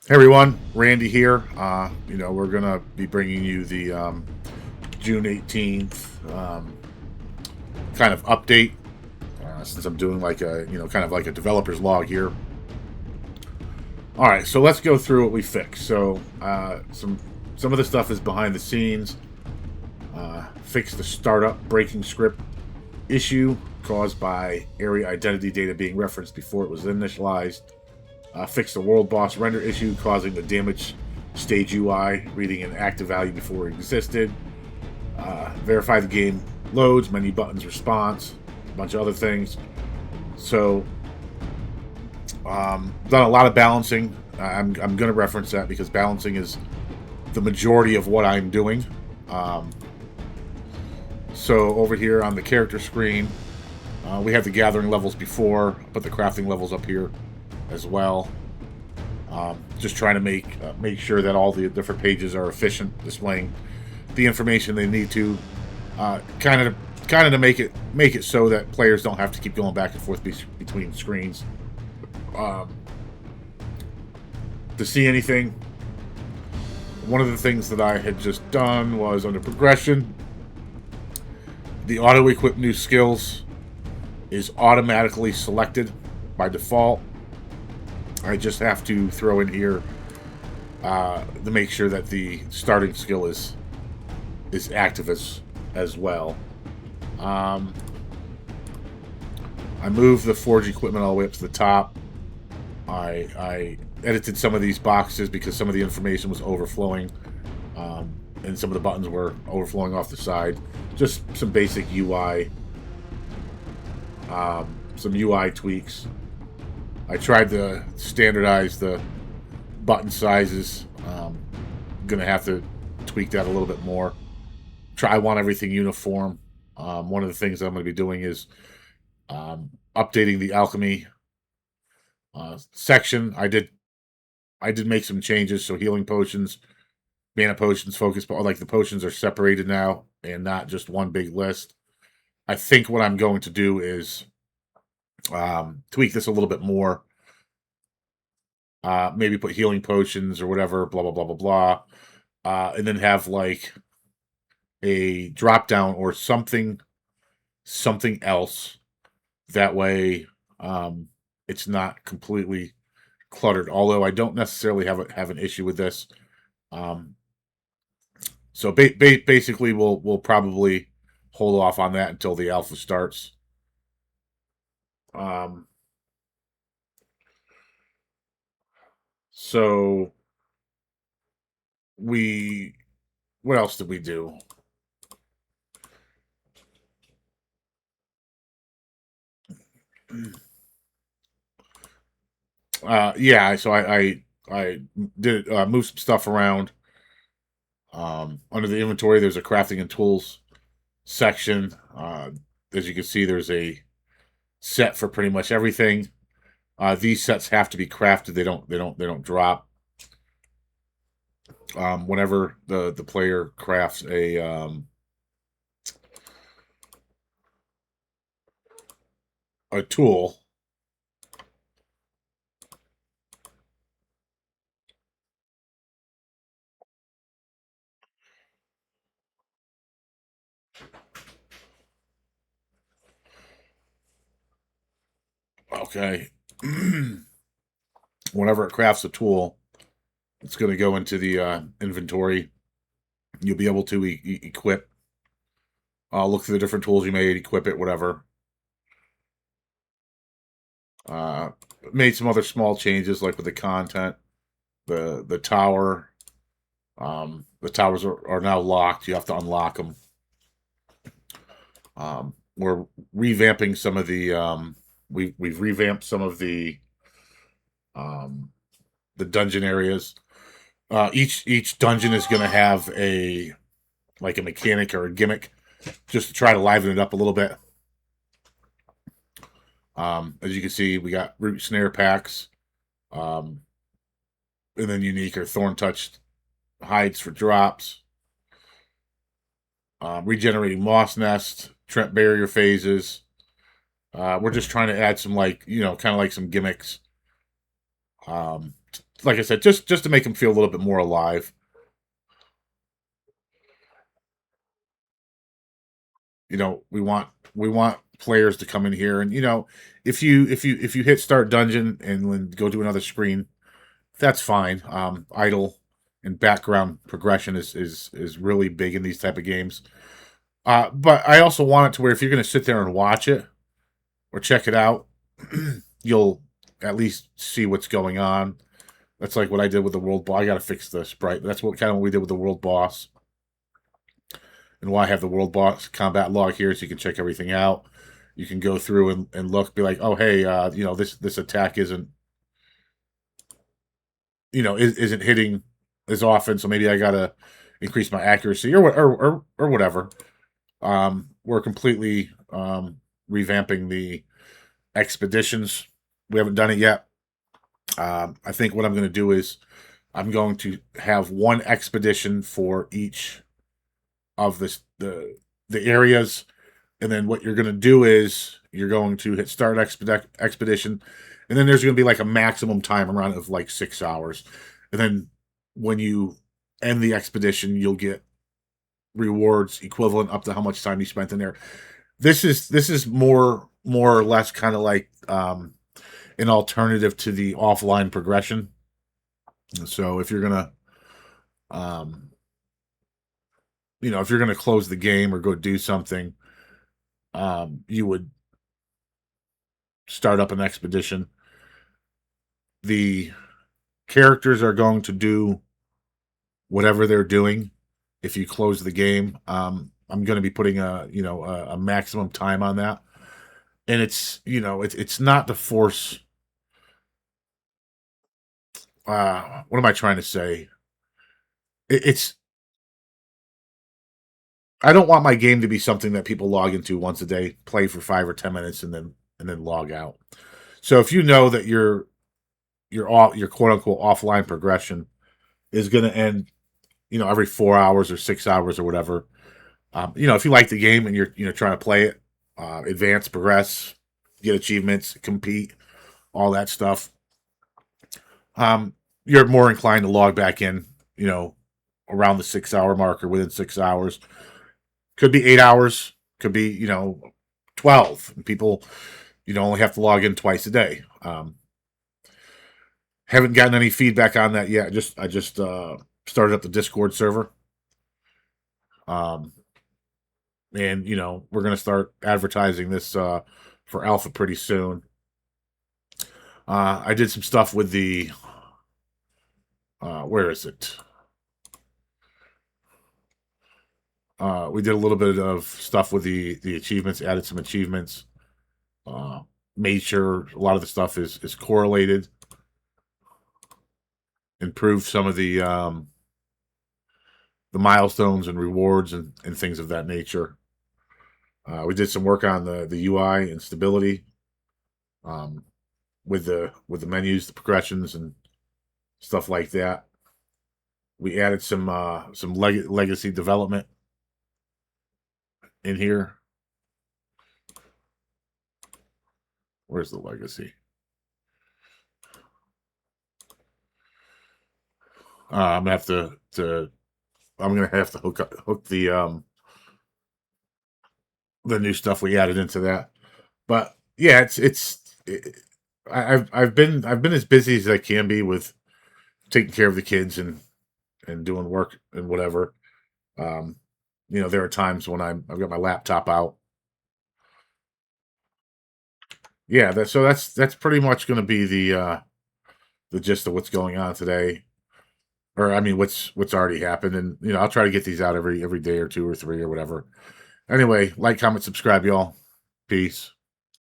Hey everyone, Randy here. We're gonna be bringing you the June 18th kind of update, since I'm doing like a kind of like a developer's log here. All right, so let's go through what we fixed. So some of the stuff is behind the scenes. Fix the startup breaking script issue caused by area identity data being referenced before it was initialized. Fix the world boss render issue causing the damage stage UI reading an active value before it existed. Verify the game loads, menu buttons response, a bunch of other things. So, done a lot of balancing. I'm going to reference that because balancing is the majority of what I'm doing. So over here on the character screen, we have the gathering levels before. Put the crafting levels up here as well. Just trying to make sure that all the different pages are efficient, displaying the information they need to, kind of to make it so that players don't have to keep going back and forth between screens. To see anything, one of the things that I had just done was under progression, the auto equip new skills is automatically selected by default. I just have to throw in here to make sure that the starting skill is active as well. I moved the forge equipment all the way up to the top. I edited some of these boxes because some of the information was overflowing, and some of the buttons were overflowing off the side. Just some basic UI, some UI tweaks. I tried to standardize the button sizes. Gonna have to tweak that a little bit more. I want everything uniform. One of the things I'm going to be doing is updating the alchemy section. I did make some changes, so healing potions, mana potions, focus, like the potions are separated now and not just one big list. I think what I'm going to do is tweak this a little bit more. Maybe put healing potions or whatever, blah blah blah blah blah, and then have like a drop down or something else. That way, it's not completely cluttered. Although I don't necessarily have an issue with this. So basically, we'll probably hold off on that until the alpha starts. So what else did we do? Yeah, so I did move some stuff around. Under the inventory, there's a crafting and tools section. As you can see, there's a set for pretty much everything. These sets have to be crafted. They don't drop. Whenever the player crafts a tool, okay. Whenever it crafts a tool, it's going to go into the inventory. You'll be able to equip. Look through the different tools you made, equip it, whatever. Made some other small changes, like with the content, the tower. The towers are now locked. You have to unlock them. We're revamping some of the. We've revamped some of the dungeon areas. Each dungeon is going to have a mechanic or a gimmick, just to try to liven it up a little bit. As you can see, we got root snare packs, and then unique or thorn touched hides for drops. Regenerating moss nest, Trent barrier phases. We're just trying to add some kind of like some gimmicks. like I said, just to make them feel a little bit more alive. You know, we want players to come in here, and if you hit start dungeon and then go to another screen, that's fine. Idle and background progression is really big in these type of games. But I also want it to where if you're going to sit there and watch it or check it out, you'll at least see what's going on. That's like what I did with the world boss. I got to fix the sprite, but that's what we did with the world boss, and why I have the world boss combat log here, so you can check everything out. You can go through and look, be like, oh hey, this attack isn't hitting as often, so maybe I gotta increase my accuracy or whatever. We're completely revamping the expeditions. We haven't done it yet. I think what I'm going to do is I'm going to have one expedition for each of the areas, and then what you're going to do is you're going to hit start expedition, and then there's going to be like a maximum time around of like 6 hours, and then when you end the expedition, you'll get rewards equivalent up to how much time you spent in there. This is more or less kind of like an alternative to the offline progression. So if you're gonna um, if you're gonna close the game or go do something, you would start up an expedition. The characters are going to do whatever they're doing. If you close the game, I'm going to be putting a maximum time on that, and it's not to force. What am I trying to say? It's I don't want my game to be something that people log into once a day, play for 5 or 10 minutes, and then log out. So if you know that your quote unquote offline progression is going to end, every 4 hours or 6 hours or whatever. If you like the game and you're trying to play it, advance, progress, get achievements, compete, all that stuff, you're more inclined to log back in, around the 6 hour mark or within 6 hours. Could be 8 hours, could be 12. People, only have to log in twice a day. Haven't gotten any feedback on that yet. I just started up the Discord server. Um, and we're gonna start advertising this for alpha pretty soon. I did some stuff with the where is it? We did a little bit of stuff with the achievements, added some achievements, uh, made sure a lot of the stuff is correlated, improved some of the milestones and rewards and things of that nature. We did some work on the UI and stability, um, with the menus, the progressions, and stuff like that. We added some legacy development in here. Where's the legacy? I'm gonna have to I'm gonna have to hook the new stuff we added into that. But yeah, I've been as busy as I can be with taking care of the kids and doing work and whatever. Um, there are times when I've got my laptop out. Yeah, that's pretty much going to be the gist of what's going on today, or I mean, what's already happened, and I'll try to get these out every day or two or three or whatever. Anyway, like, comment, subscribe, y'all. Peace.